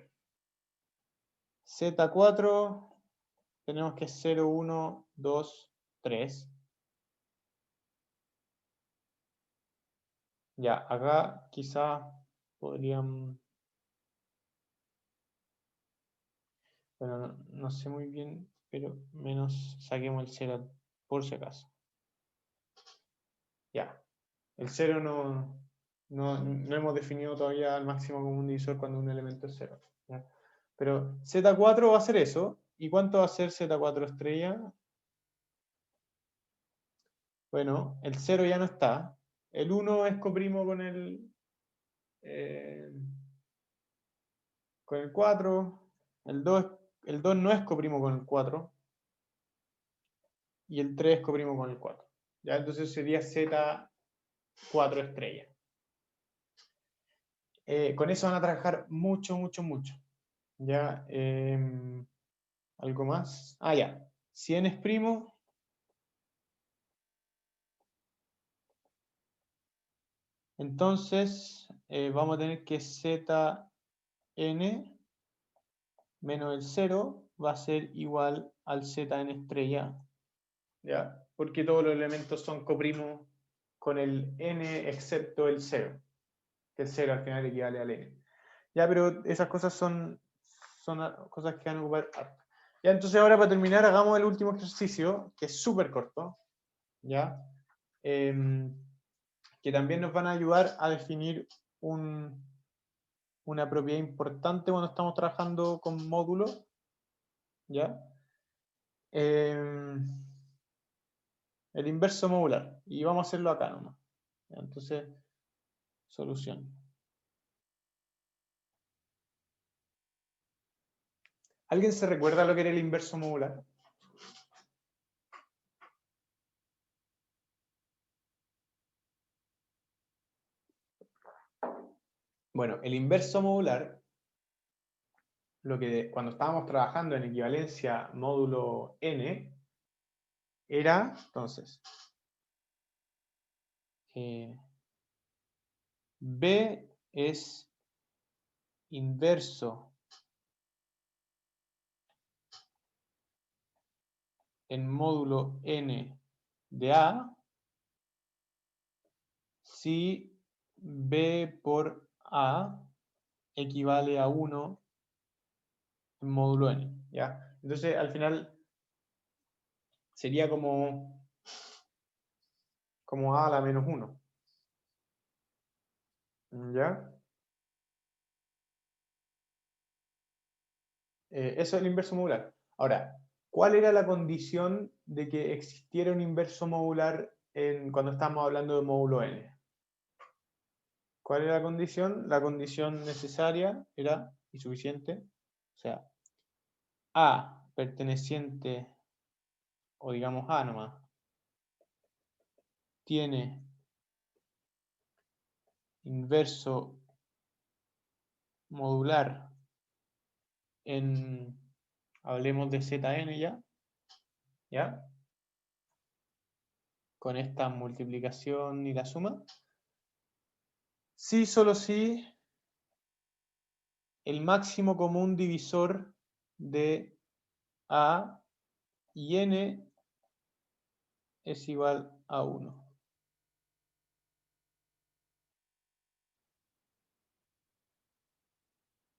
Z4 tenemos que es 0, 1, 2, 3. Ya, acá quizá podrían... Bueno, no sé muy bien, pero menos saquemos el 0 por si acaso. Ya. El 0 no hemos definido todavía el máximo común divisor cuando un elemento es 0. ¿Ya? Pero Z4 va a ser eso. ¿Y cuánto va a ser Z4 estrella? Bueno, el 0 ya no está. El 1 es coprimo con con el 4. El 2 no es coprimo con el 4. Y el 3 es coprimo con el 4. ¿Ya? Entonces sería Z4 estrella. Con eso van a trabajar mucho, mucho, mucho. ¿Ya? ¿Algo más? Ah, ya. Si n es primo, entonces vamos a tener que Zn menos el 0 va a ser igual al Zn estrella. ¿Ya? Porque todos los elementos son coprimos con el n excepto el 0. Que el 0 al final equivale al n. Ya, pero esas cosas son cosas que van a ocupar harto. Ya, entonces ahora para terminar hagamos el último ejercicio, que es súper corto. ¿Ya? Que también nos van a ayudar a definir una propiedad importante cuando estamos trabajando con módulos. ¿Ya? El inverso modular. Y vamos a hacerlo acá nomás. ¿Ya? Entonces, solución. ¿Alguien se recuerda lo que era el inverso modular? Bueno, el inverso modular, cuando estábamos trabajando en equivalencia módulo n, era, entonces, B es inverso en módulo n de A si B por A equivale a 1 en módulo n. ¿Ya? Entonces, al final, sería como A a la menos 1. ¿Ya? Eso es el inverso modular. Ahora, ¿cuál era la condición de que existiera un inverso modular cuando estamos hablando de módulo n? ¿Cuál era la condición? La condición necesaria era y suficiente. O sea, A perteneciente, o digamos A nomás, tiene inverso modular en, hablemos de Zn ¿ya? Con esta multiplicación y la suma. Sí, solo sí, el máximo común divisor de A y N es igual a 1.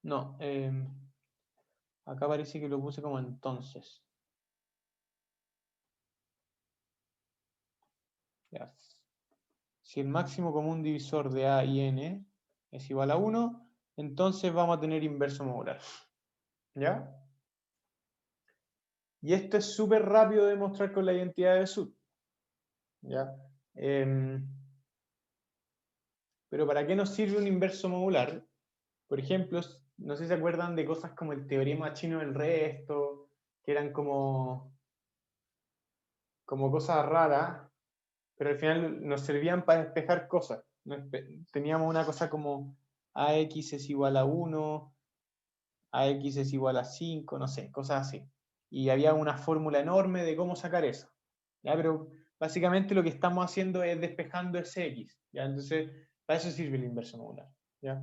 No, acá parece que lo puse como entonces. Ya. Si el máximo común divisor de A y N es igual a 1, entonces vamos a tener inverso modular. ¿Ya? Y esto es súper rápido de demostrar con la identidad de Sud. ¿Ya? Pero ¿para qué nos sirve un inverso modular? Por ejemplo, no sé si se acuerdan de cosas como el teorema chino del resto, que eran como cosas raras, pero al final nos servían para despejar cosas. Teníamos una cosa como AX es igual a 1, AX es igual a 5, no sé, cosas así. Y había una fórmula enorme de cómo sacar eso. ¿Ya? Pero básicamente lo que estamos haciendo es despejando ese X. ¿Ya? Entonces, para eso sirve el inverso modular. ¿Ya?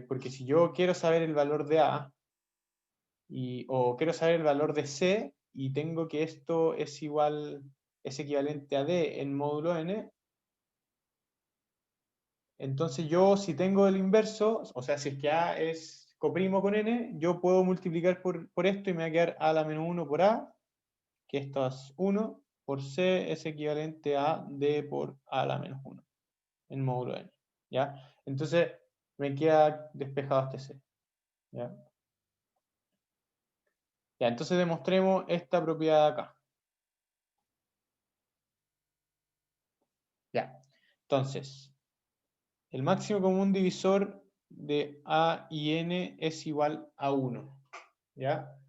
Porque si yo quiero saber el valor de A, o quiero saber el valor de C, y tengo que esto es equivalente a D en módulo n, Entonces yo, si tengo el inverso, o sea, si es que A es coprimo con N, yo puedo multiplicar por esto y me va a quedar A a la menos 1 por A, que esto es 1, por C es equivalente a D por A a la menos 1, en módulo N. ¿Ya? Entonces me queda despejado este C. ¿Ya? Ya, entonces demostremos esta propiedad acá. Ya, entonces, el máximo común divisor de A y N es igual a 1. ¿Ya?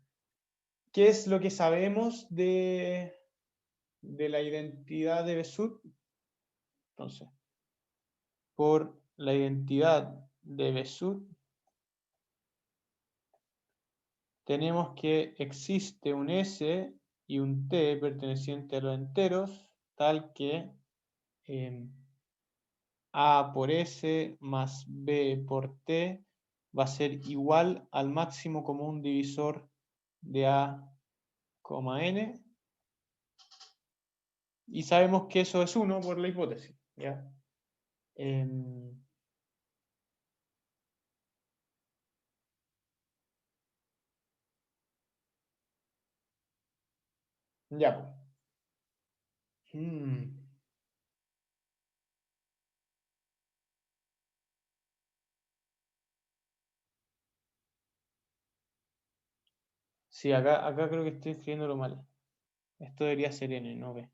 ¿Qué es lo que sabemos de la identidad de Besut? Entonces, por la identidad de Besut, tenemos que existe un S y un T perteneciente a los enteros, tal que A por S más B por T va a ser igual al máximo común divisor de A, N, y sabemos que eso es 1 por la hipótesis. ¿Ya? Ya, pues. Sí, acá creo que estoy escribiéndolo mal. Esto debería ser N, no B.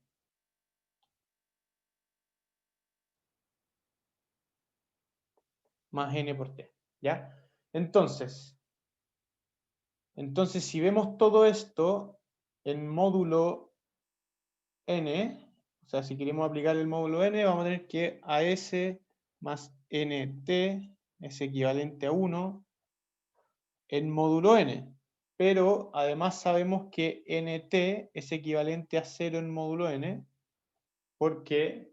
Más N por T. ¿Ya? Entonces, si vemos todo esto en módulo N, o sea, si queremos aplicar el módulo N, vamos a tener que AS más NT es equivalente a 1 en módulo N. Pero además sabemos que NT es equivalente a 0 en módulo N, porque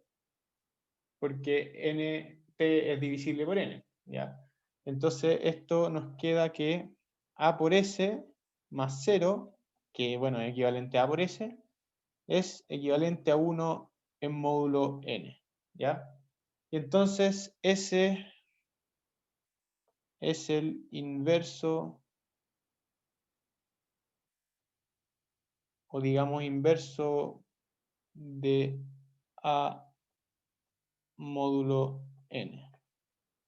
NT es divisible por N. ¿Ya? Entonces esto nos queda que A por S más 0, que bueno, es equivalente a A por S, es equivalente a 1 en módulo N. ¿Ya? Y entonces S es el inverso, o digamos inverso de A módulo N.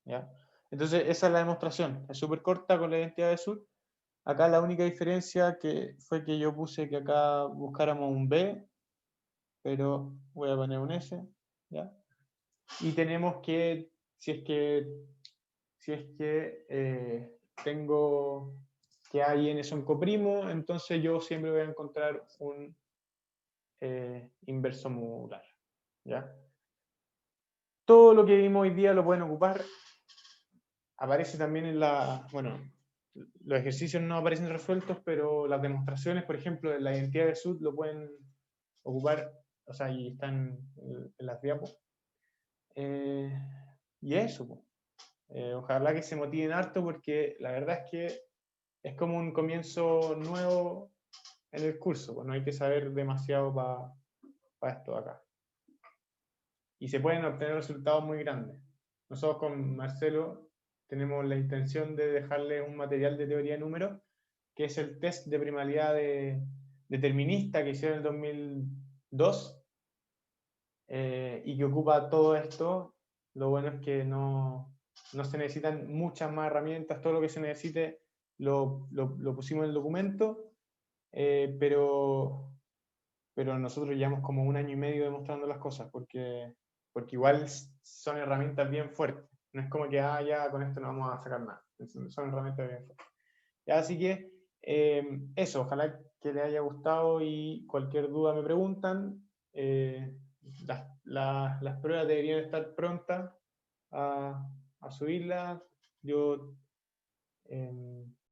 ¿Ya? Entonces esa es la demostración. Es súper corta con la identidad de Sud. Acá la única diferencia que fue que yo puse que acá buscáramos un B, pero voy a poner un S. ¿Ya? Y tenemos que, si es que tengo que A y N son coprimos, entonces yo siempre voy a encontrar un inverso modular. ¿Ya? Todo lo que vimos hoy día lo pueden ocupar. Aparece también en la, bueno, los ejercicios no aparecen resueltos, pero las demostraciones, por ejemplo, de la identidad de SUD lo pueden ocupar, o sea, y están en las diapos. Y eso, pues. Ojalá que se motiven harto porque la verdad es que es como un comienzo nuevo en el curso, pues no hay que saber demasiado para esto acá. Y se pueden obtener resultados muy grandes. Nosotros con Marcelo tenemos la intención de dejarle un material de teoría de números, que es el test de primalidad determinista que hicieron en el 2002, y que ocupa todo esto. Lo bueno es que no se necesitan muchas más herramientas, todo lo que se necesite lo pusimos en el documento, pero nosotros llevamos como 1 año y medio demostrando las cosas, porque igual son herramientas bien fuertes. No es como que, ya con esto no vamos a sacar nada. Son herramientas bien fuertes. Ya, así que eso, ojalá que les haya gustado y cualquier duda me preguntan. Las pruebas deberían estar prontas a subirlas. Yo